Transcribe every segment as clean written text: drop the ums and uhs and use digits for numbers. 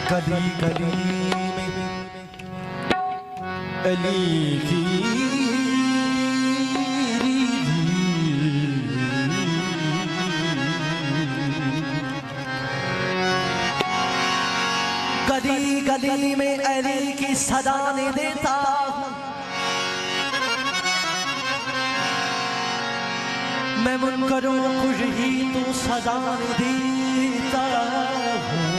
गली गली में अली की गली गली में अली की सदाने देता मैं मुनकरों खुश ही तो सदाने देता हूँ।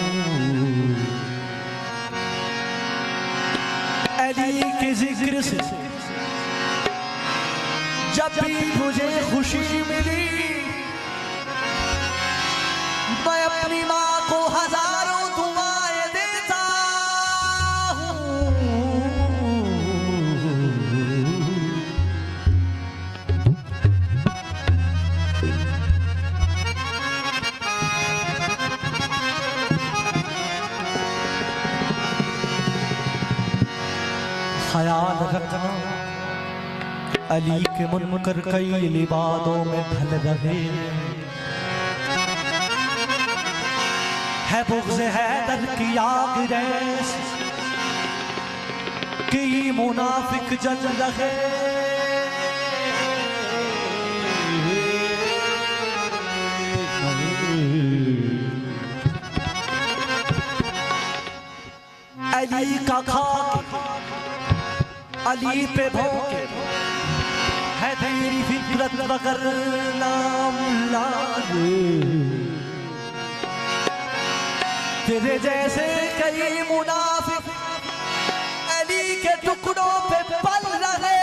अली के जिक्र से जब भी मुझे खुशी मिली मैं अपनी माँ को हजारों दुआएं देता हूँ। ख्याल रखना अली के मुनकर कई लिबादों में ढल रहे है बुग़्ज़ हैदर की आग रैस कि मुनाफिक जल रहे अली का खाक अली पे भोंके है तेरी फिक्रत बकर नाम तेरे जैसे कई मुनाफिक अली के टुकड़ों पे पल रहे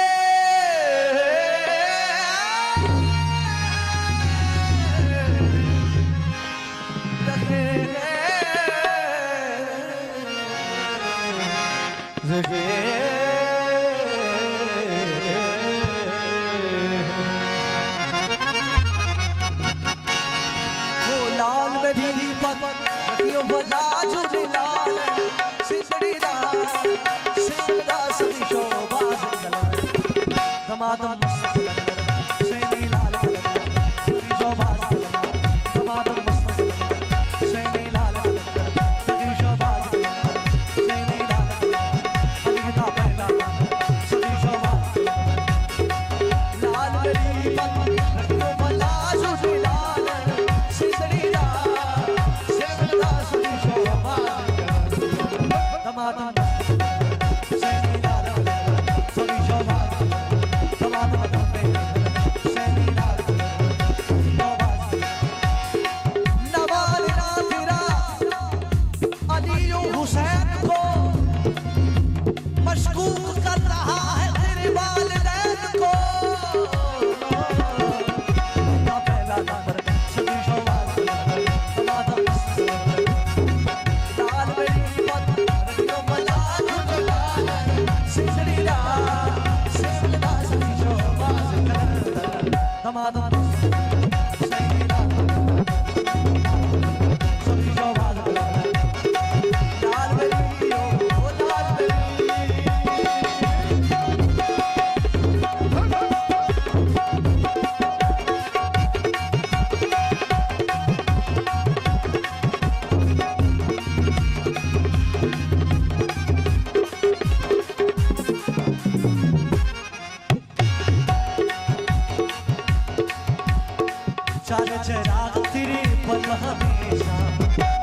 चराग तेरे पल हमेशा